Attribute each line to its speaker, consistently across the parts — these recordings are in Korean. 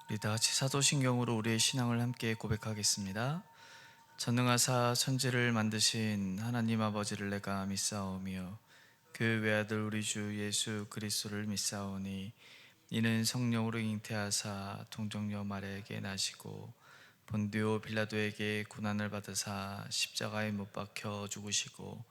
Speaker 1: 우리 다 같이 사도신경으로 우리의 신앙을 함께 고백하겠습니다. 전능하사 천지를 만드신 하나님 아버지를 내가 믿사오며 그 외아들 우리 주 예수 그리스도를 믿사오니 이는 성령으로 잉태하사 동정녀 마리아에게 나시고 본디오 빌라도에게 고난을 받으사 십자가에 못 박혀 죽으시고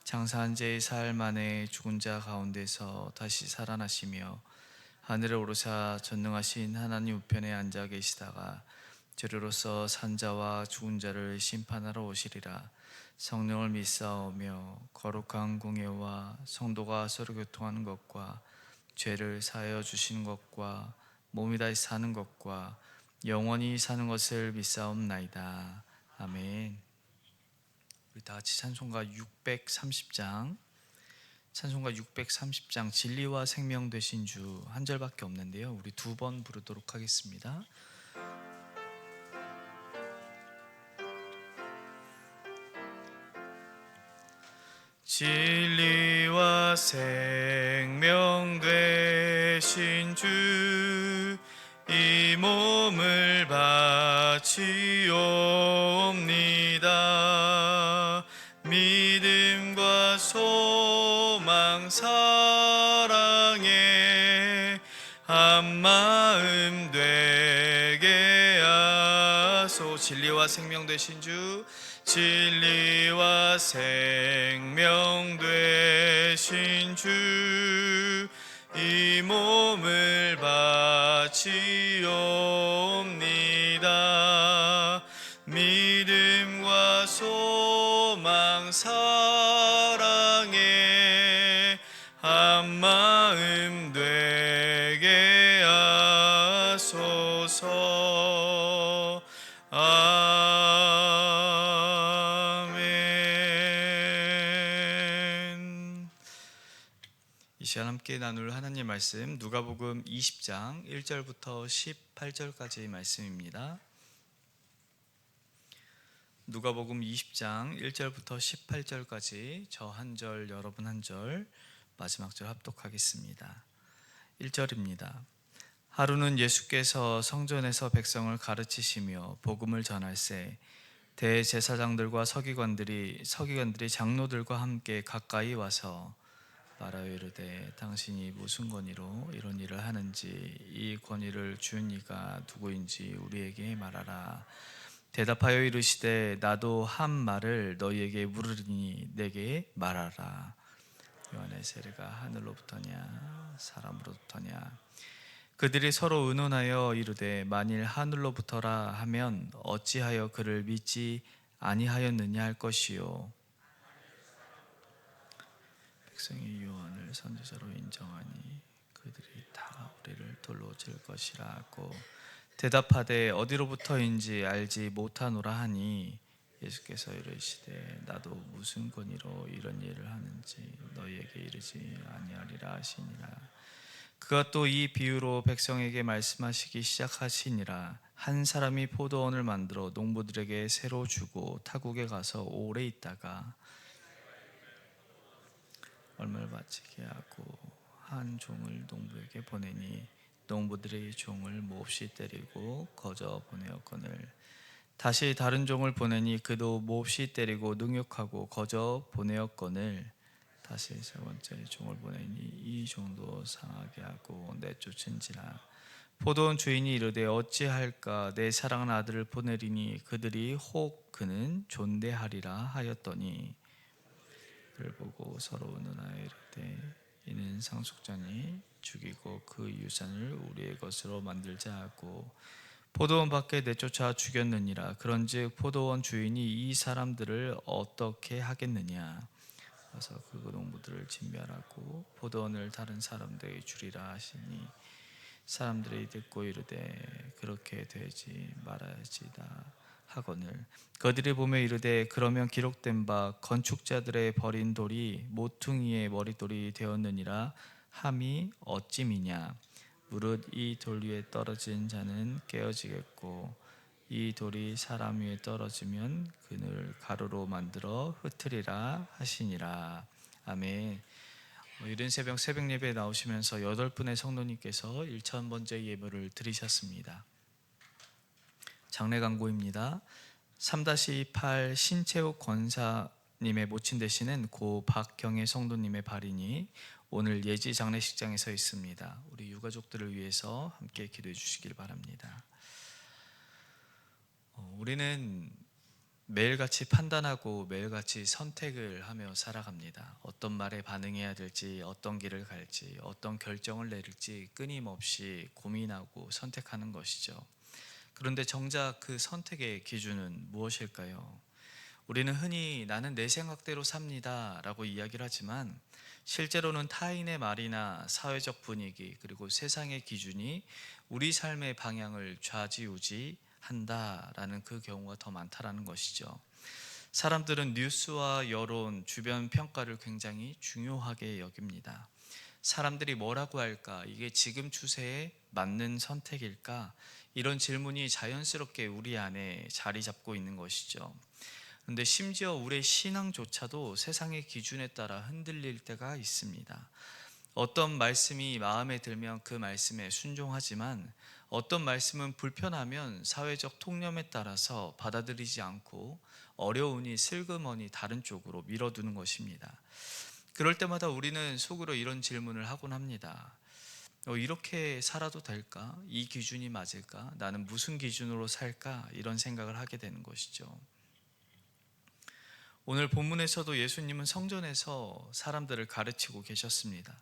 Speaker 1: 장사한 지 사흘 만에 죽은 자 가운데서 다시 살아나시며 하늘에 오르사 전능하신 하나님 우편에 앉아 계시다가 저리로서 산자와 죽은 자를 심판하러 오시리라. 성령을 믿사오며 거룩한 공예와 성도가 서로 교통하는 것과 죄를 사하여 주시는 것과 몸이 다시 사는 것과 영원히 사는 것을 믿사옵나이다. 아멘. 우리 다 같이 찬송가 630장 찬송가 630장 진리와 생명 되신 주 한 절밖에 없는데요. 우리 두 번 부르도록 하겠습니다. 진리와 생명 되신 주 이 몸을 바치옵니다. 믿음과 소망 사랑에 한마음 되게 하소. 진리와 생명 되신 주 진리와 생명 되신 주 이 몸을 바치옵니다. 믿음과 소망 사랑에 한마음 되게 하소서. 아멘. 이 시간 함께 나눌 하나님 말씀 누가복음 20장 1절부터 18절까지의 말씀입니다. 누가복음 20장 1절부터 18절까지 저 한 절 여러분 한 절 마지막 절 합독하겠습니다. 1절입니다. 하루는 예수께서 성전에서 백성을 가르치시며 복음을 전할새 대제사장들과 서기관들이 장로들과 함께 가까이 와서 말하여 이르되 당신이 무슨 권위로 이런 일을 하는지 이 권위를 준 이가 누구인지 우리에게 말하라. 대답하여 이르시되 나도 한 말을 너희에게 물으리니 내게 말하라. 요한의 세례가 하늘로부터냐 사람으로부터냐. 그들이 서로 의논하여 이르되 만일 하늘로부터라 하면 어찌하여 그를 믿지 아니하였느냐 할 것이요. 백성이 요한을 선지자로 인정하니 그들이 다 우리를 돌로 칠 것이라 하고 대답하되 어디로부터인지 알지 못하노라 하니 예수께서 이르시되 나도 무슨 권위로 이런 일을 하는지 너희에게 이르지 아니하리라 하시니라. 그가 또 이 비유로 백성에게 말씀하시기 시작하시니라. 한 사람이 포도원을 만들어 농부들에게 새로 주고 타국에 가서 오래 있다가 얼마를 바치게 하고 한 종을 농부에게 보내니 농부들이 종을 몹시 때리고 거저 보내었거늘 다시 다른 종을 보내니 그도 몹시 때리고 능욕하고 거저 보내었거늘 다시 세 번째 종을 보내니 이 종도 상하게 하고 내쫓은지라. 포도원 주인이 이르되 어찌할까 내 사랑하는 아들을 보내리니 그들이 혹 그는 존대하리라 하였더니 그를 보고 서로 의논하여 이르되 이는 상속자니 죽이고 그 유산을 우리의 것으로 만들자 하고 포도원 밖에 내쫓아 죽였느니라. 그런즉 포도원 주인이 이 사람들을 어떻게 하겠느냐. 그래서 그 농부들을 진멸하고 포도원을 다른 사람들에게 주리라 하시니 사람들이 듣고 이르되 그렇게 되지 말아야지다 하거늘 그들이 보며 이르되 그러면 기록된 바 건축자들의 버린 돌이 모퉁이의 머릿돌이 되었느니라 함이 어찌미냐. 무릇 이 돌 위에 떨어진 자는 깨어지겠고 이 돌이 사람 위에 떨어지면 그늘 가루로 만들어 흩으리라 하시니라. 아멘. 이른 새벽 예배에 나오시면서 8분의 성도님께서 1000번째 예배를 드리셨습니다. 장례 광고입니다. 3-8 신채욱 권사님의 모친 되시는 고 박경애 성도님의 발인이 오늘 예지 장례식장에 서 있습니다. 우리 유가족들을 위해서 함께 기도해 주시길 바랍니다. 우리는 매일같이 판단하고 매일같이 선택을 하며 살아갑니다. 어떤 말에 반응해야 될지, 어떤 길을 갈지, 어떤 결정을 내릴지 끊임없이 고민하고 선택하는 것이죠. 그런데 정작 그 선택의 기준은 무엇일까요? 우리는 흔히 나는 내 생각대로 삽니다 라고 이야기를 하지만 실제로는 타인의 말이나 사회적 분위기 그리고 세상의 기준이 우리 삶의 방향을 좌지우지한다라는 그 경우가 더 많다라는 것이죠. 사람들은 뉴스와 여론, 주변 평가를 굉장히 중요하게 여깁니다. 사람들이 뭐라고 할까? 이게 지금 추세에 맞는 선택일까? 이런 질문이 자연스럽게 우리 안에 자리 잡고 있는 것이죠. 그런데 심지어 우리의 신앙조차도 세상의 기준에 따라 흔들릴 때가 있습니다. 어떤 말씀이 마음에 들면 그 말씀에 순종하지만 어떤 말씀은 불편하면 사회적 통념에 따라서 받아들이지 않고 어려우니 슬그머니 다른 쪽으로 밀어두는 것입니다. 그럴 때마다 우리는 속으로 이런 질문을 하곤 합니다. 이렇게 살아도 될까? 이 기준이 맞을까? 나는 무슨 기준으로 살까? 이런 생각을 하게 되는 것이죠. 오늘 본문에서도 예수님은 성전에서 사람들을 가르치고 계셨습니다.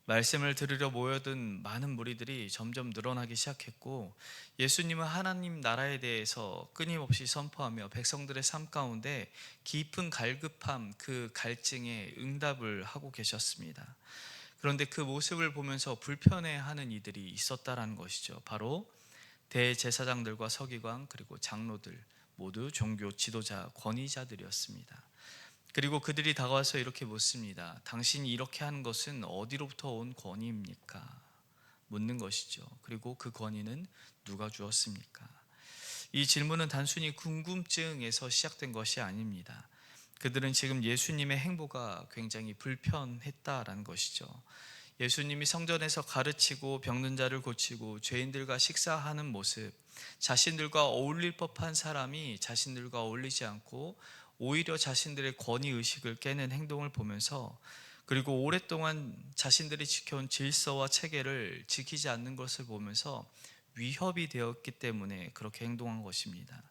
Speaker 1: 말씀을 들으려 모여든 많은 무리들이 점점 늘어나기 시작했고 예수님은 하나님 나라에 대해서 끊임없이 선포하며 백성들의 삶 가운데 깊은 갈급함, 그 갈증에 응답을 하고 계셨습니다. 그런데 그 모습을 보면서 불편해하는 이들이 있었다라는 것이죠. 바로 대제사장들과 서기관 그리고 장로들, 모두 종교 지도자, 권위자들이었습니다. 그리고 그들이 다가와서 이렇게 묻습니다. 당신이 이렇게 하는 것은 어디로부터 온 권위입니까? 묻는 것이죠. 그리고 그 권위는 누가 주었습니까? 이 질문은 단순히 궁금증에서 시작된 것이 아닙니다. 그들은 지금 예수님의 행보가 굉장히 불편했다라는 것이죠. 예수님이 성전에서 가르치고 병든 자를 고치고 죄인들과 식사하는 모습, 자신들과 어울릴 법한 사람이 자신들과 어울리지 않고 오히려 자신들의 권위의식을 깨는 행동을 보면서, 그리고 오랫동안 자신들이 지켜온 질서와 체계를 지키지 않는 것을 보면서 위협이 되었기 때문에 그렇게 행동한 것입니다.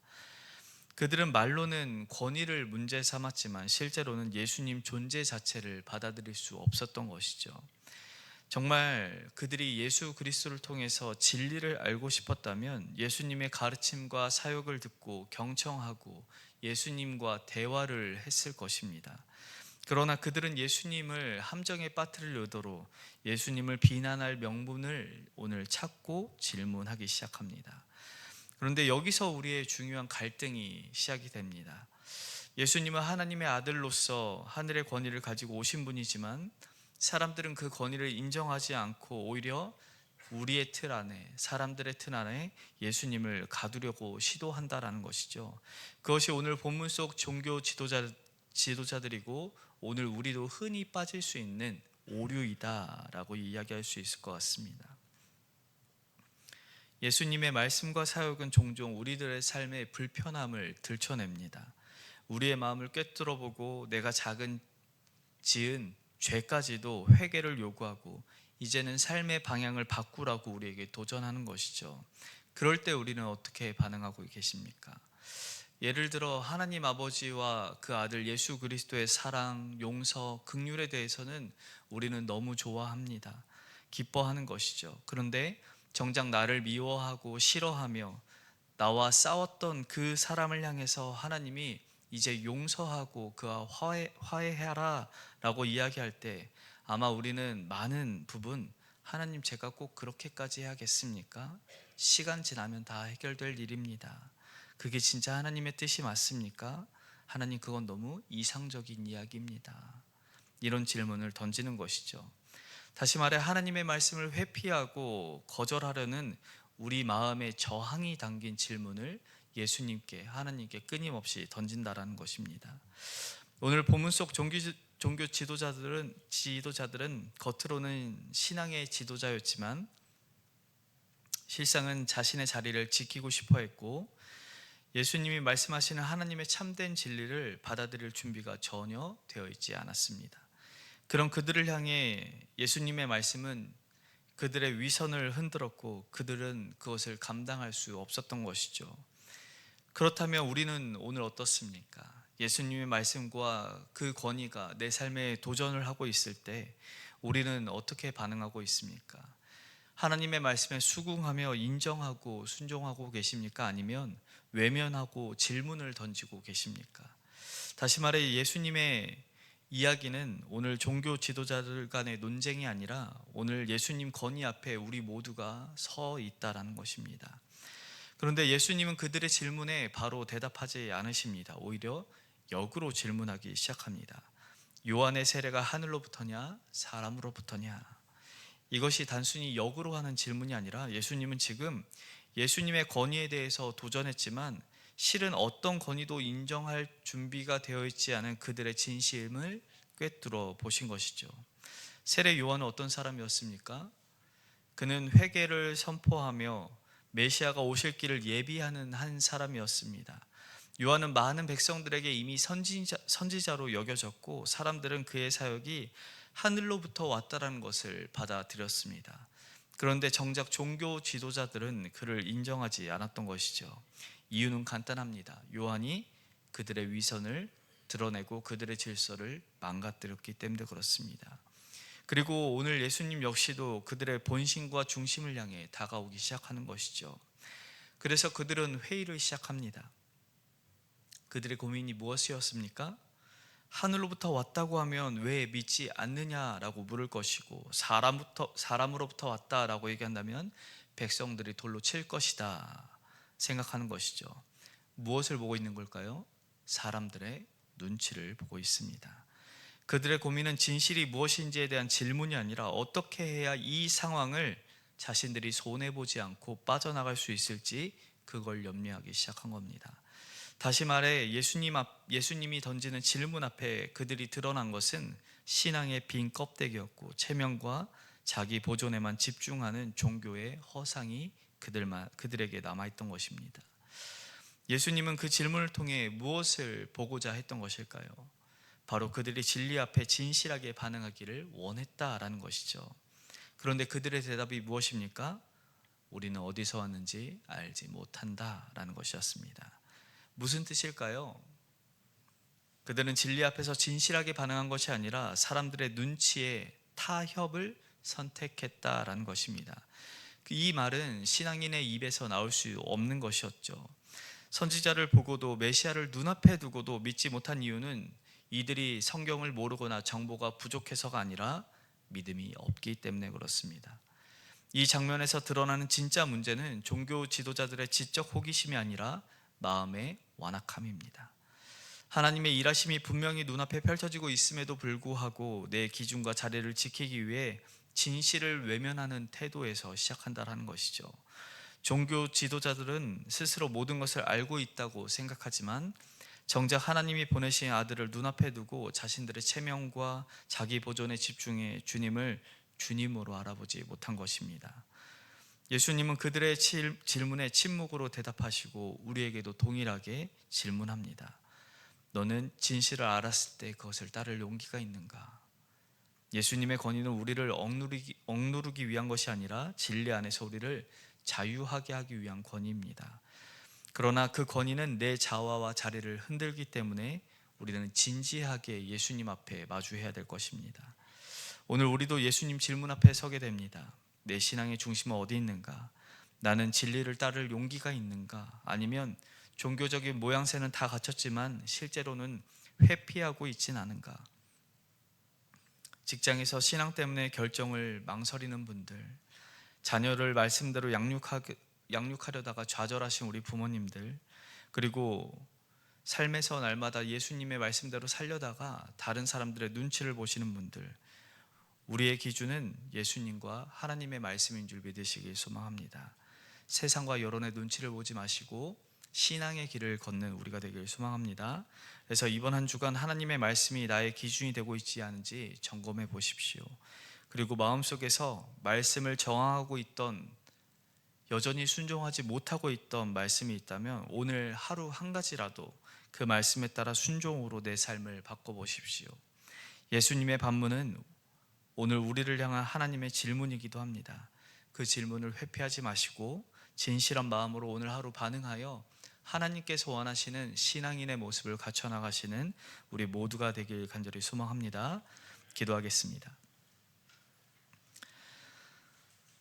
Speaker 1: 그들은 말로는 권위를 문제 삼았지만 실제로는 예수님 존재 자체를 받아들일 수 없었던 것이죠. 정말 그들이 예수 그리스도를 통해서 진리를 알고 싶었다면 예수님의 가르침과 사역을 듣고 경청하고 예수님과 대화를 했을 것입니다. 그러나 그들은 예수님을 함정에 빠뜨릴 의도로 예수님을 비난할 명분을 오늘 찾고 질문하기 시작합니다. 그런데 여기서 우리의 중요한 갈등이 시작이 됩니다. 예수님은 하나님의 아들로서 하늘의 권위를 가지고 오신 분이지만 사람들은 그 권위를 인정하지 않고 오히려 우리의 틀 안에, 사람들의 틀 안에 예수님을 가두려고 시도한다라는 것이죠. 그것이 오늘 본문 속 종교 지도자들이고 오늘 우리도 흔히 빠질 수 있는 오류이다라고 이야기할 수 있을 것 같습니다. 예수님의 말씀과 사역은 종종 우리들의 삶의 불편함을 들춰냅니다. 우리의 마음을 꿰뚫어보고 내가 지은 죄까지도 회개를 요구하고 이제는 삶의 방향을 바꾸라고 우리에게 도전하는 것이죠. 그럴 때 우리는 어떻게 반응하고 계십니까? 예를 들어 하나님 아버지와 그 아들 예수 그리스도의 사랑, 용서, 긍휼에 대해서는 우리는 너무 좋아합니다. 기뻐하는 것이죠. 그런데 정작 나를 미워하고 싫어하며 나와 싸웠던 그 사람을 향해서 하나님이 이제 용서하고 그와 화해하라 라고 이야기할 때 아마 우리는 많은 부분 하나님 제가 꼭 그렇게까지 해야겠습니까? 시간 지나면 다 해결될 일입니다. 그게 진짜 하나님의 뜻이 맞습니까? 하나님 그건 너무 이상적인 이야기입니다. 이런 질문을 던지는 것이죠. 다시 말해 하나님의 말씀을 회피하고 거절하려는 우리 마음에 저항이 담긴 질문을 예수님께, 하나님께 끊임없이 던진다라는 것입니다. 오늘 본문 속 종교 지도자들은 겉으로는 신앙의 지도자였지만 실상은 자신의 자리를 지키고 싶어 했고 예수님이 말씀하시는 하나님의 참된 진리를 받아들일 준비가 전혀 되어 있지 않았습니다. 그런 그들을 향해 예수님의 말씀은 그들의 위선을 흔들었고 그들은 그것을 감당할 수 없었던 것이죠. 그렇다면 우리는 오늘 어떻습니까? 예수님의 말씀과 그 권위가 내 삶에 도전을 하고 있을 때 우리는 어떻게 반응하고 있습니까? 하나님의 말씀에 수긍하며 인정하고 순종하고 계십니까? 아니면 외면하고 질문을 던지고 계십니까? 다시 말해 예수님의 이야기는 오늘 종교 지도자들 간의 논쟁이 아니라 오늘 예수님 권위 앞에 우리 모두가 서 있다라는 것입니다. 그런데 예수님은 그들의 질문에 바로 대답하지 않으십니다. 오히려 역으로 질문하기 시작합니다. 요한의 세례가 하늘로부터냐 사람으로부터냐? 이것이 단순히 역으로 하는 질문이 아니라 예수님은 지금 예수님의 권위에 대해서 도전했지만 실은 어떤 권위도 인정할 준비가 되어 있지 않은 그들의 진심을 꿰뚫어 보신 것이죠. 세례 요한은 어떤 사람이었습니까? 그는 회개를 선포하며 메시아가 오실 길을 예비하는 한 사람이었습니다. 요한은 많은 백성들에게 이미 선지자로 여겨졌고 사람들은 그의 사역이 하늘로부터 왔다라는 것을 받아들였습니다. 그런데 정작 종교 지도자들은 그를 인정하지 않았던 것이죠. 이유는 간단합니다. 요한이 그들의 위선을 드러내고 그들의 질서를 망가뜨렸기 때문에 그렇습니다. 그리고 오늘 예수님 역시도 그들의 본심과 중심을 향해 다가오기 시작하는 것이죠. 그래서 그들은 회의를 시작합니다. 그들의 고민이 무엇이었습니까? 하늘로부터 왔다고 하면 왜 믿지 않느냐라고 물을 것이고 사람으로부터 왔다라고 얘기한다면 백성들이 돌로 칠 것이다 생각하는 것이죠. 무엇을 보고 있는 걸까요? 사람들의 눈치를 보고 있습니다. 그들의 고민은 진실이 무엇인지에 대한 질문이 아니라 어떻게 해야 이 상황을 자신들이 손해보지 않고 빠져나갈 수 있을지 그걸 염려하기 시작한 겁니다. 다시 말해 예수님이 던지는 질문 앞에 그들이 드러난 것은 신앙의 빈 껍데기였고 체면과 자기 보존에만 집중하는 종교의 허상이 그들에게 남아있던 것입니다. 예수님은 그 질문을 통해 무엇을 보고자 했던 것일까요? 바로 그들이 진리 앞에 진실하게 반응하기를 원했다라는 것이죠. 그런데 그들의 대답이 무엇입니까? 우리는 어디서 왔는지 알지 못한다라는 것이었습니다. 무슨 뜻일까요? 그들은 진리 앞에서 진실하게 반응한 것이 아니라 사람들의 눈치에 타협을 선택했다라는 것입니다. 이 말은 신앙인의 입에서 나올 수 없는 것이었죠. 선지자를 보고도 메시아를 눈앞에 두고도 믿지 못한 이유는 이들이 성경을 모르거나 정보가 부족해서가 아니라 믿음이 없기 때문에 그렇습니다. 이 장면에서 드러나는 진짜 문제는 종교 지도자들의 지적 호기심이 아니라 마음의 완악함입니다. 하나님의 일하심이 분명히 눈앞에 펼쳐지고 있음에도 불구하고 내 기준과 자리를 지키기 위해 진실을 외면하는 태도에서 시작한다는 것이죠. 종교 지도자들은 스스로 모든 것을 알고 있다고 생각하지만 정작 하나님이 보내신 아들을 눈앞에 두고 자신들의 체면과 자기 보존에 집중해 주님을 주님으로 알아보지 못한 것입니다. 예수님은 그들의 질문에 침묵으로 대답하시고 우리에게도 동일하게 질문합니다. 너는 진실을 알았을 때 그것을 따를 용기가 있는가? 예수님의 권위는 우리를 억누르기 위한 것이 아니라 진리 안에서 우리를 자유하게 하기 위한 권위입니다. 그러나 그 권위는 내 자아와 자리를 흔들기 때문에 우리는 진지하게 예수님 앞에 마주해야 될 것입니다. 오늘 우리도 예수님 질문 앞에 서게 됩니다. 내 신앙의 중심은 어디 있는가? 나는 진리를 따를 용기가 있는가? 아니면 종교적인 모양새는 다 갖췄지만 실제로는 회피하고 있진 않은가? 직장에서 신앙 때문에 결정을 망설이는 분들, 자녀를 말씀대로 양육하려다가 좌절하신 우리 부모님들, 그리고 삶에서 날마다 예수님의 말씀대로 살려다가 다른 사람들의 눈치를 보시는 분들, 우리의 기준은 예수님과 하나님의 말씀인 줄 믿으시길 소망합니다. 세상과 여론의 눈치를 보지 마시고 신앙의 길을 걷는 우리가 되길 소망합니다. 그래서 이번 한 주간 하나님의 말씀이 나의 기준이 되고 있지 않은지 점검해 보십시오. 그리고 마음속에서 말씀을 저항하고 있던 여전히 순종하지 못하고 있던 말씀이 있다면 오늘 하루 한 가지라도 그 말씀에 따라 순종으로 내 삶을 바꿔보십시오. 예수님의 반문은 오늘 우리를 향한 하나님의 질문이기도 합니다. 그 질문을 회피하지 마시고 진실한 마음으로 오늘 하루 반응하여 하나님께서 원하시는 신앙인의 모습을 갖춰 나가시는 우리 모두가 되길 간절히 소망합니다. 기도하겠습니다.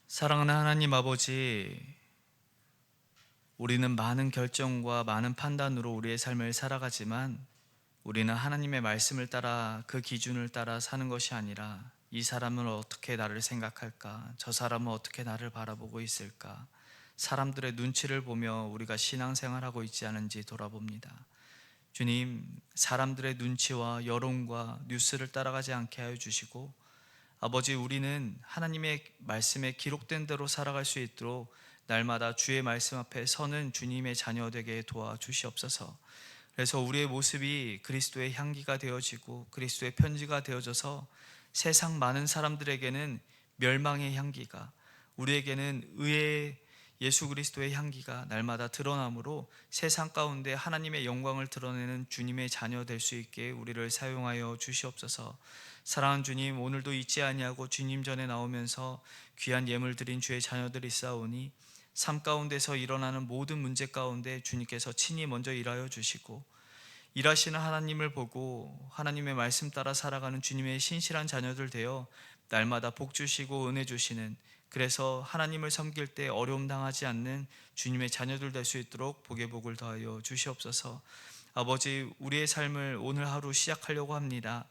Speaker 1: 사랑하는 하나님 아버지, 우리는 많은 결정과 많은 판단으로 우리의 삶을 살아가지만 우리는 하나님의 말씀을 따라 그 기준을 따라 사는 것이 아니라 이 사람은 어떻게 나를 생각할까? 저 사람은 어떻게 나를 바라보고 있을까? 사람들의 눈치를 보며 우리가 신앙생활하고 있지 않은지 돌아봅니다. 주님, 사람들의 눈치와 여론과 뉴스를 따라가지 않게 하여 주시고 아버지, 우리는 하나님의 말씀에 기록된 대로 살아갈 수 있도록 날마다 주의 말씀 앞에 서는 주님의 자녀 되게 도와주시옵소서. 그래서 우리의 모습이 그리스도의 향기가 되어지고 그리스도의 편지가 되어져서 세상 많은 사람들에게는 멸망의 향기가, 우리에게는 의의 예수 그리스도의 향기가 날마다 드러나므로 세상 가운데 하나님의 영광을 드러내는 주님의 자녀 될 수 있게 우리를 사용하여 주시옵소서. 사랑하는 주님, 오늘도 잊지 아니하고 주님 전에 나오면서 귀한 예물 드린 주의 자녀들이 있사오니 삶 가운데서 일어나는 모든 문제 가운데 주님께서 친히 먼저 일하여 주시고 일하시는 하나님을 보고 하나님의 말씀 따라 살아가는 주님의 신실한 자녀들 되어 날마다 복 주시고 은혜 주시는, 그래서 하나님을 섬길 때 어려움 당하지 않는 주님의 자녀들 될 수 있도록 복의 복을 더하여 주시옵소서. 아버지, 우리의 삶을 오늘 하루 시작하려고 합니다.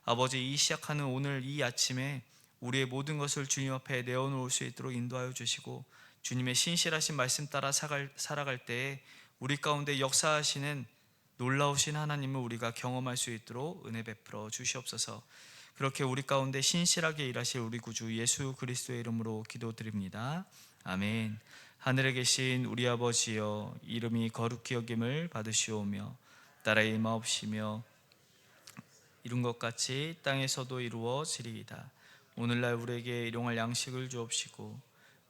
Speaker 1: 아버지, 이 시작하는 오늘 이 아침에 우리의 모든 것을 주님 앞에 내어놓을 수 있도록 인도하여 주시고 주님의 신실하신 말씀 따라 살아갈 때에 우리 가운데 역사하시는 놀라우신 하나님을 우리가 경험할 수 있도록 은혜 베풀어 주시옵소서. 그렇게 우리 가운데 신실하게 일하실 우리 구주 예수 그리스도의 이름으로 기도드립니다. 아멘. 하늘에 계신 우리 아버지여, 이름이 거룩히 여김을 받으시오며 나라의 임하옵시며 이룬 것 같이 땅에서도 이루어지리이다. 오늘날 우리에게 일용할 양식을 주옵시고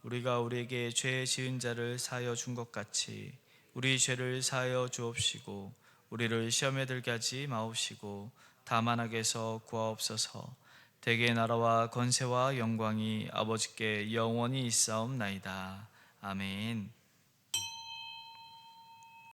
Speaker 1: 우리가 우리에게 죄 지은 자를 사하여 준 것 같이 우리 죄를 사하여 주옵시고 우리를 시험에 들게 하지 마옵시고 다만 악에서 구하옵소서. 대개의 나라와 권세와 영광이 아버지께 영원히 있사옵나이다. 아멘.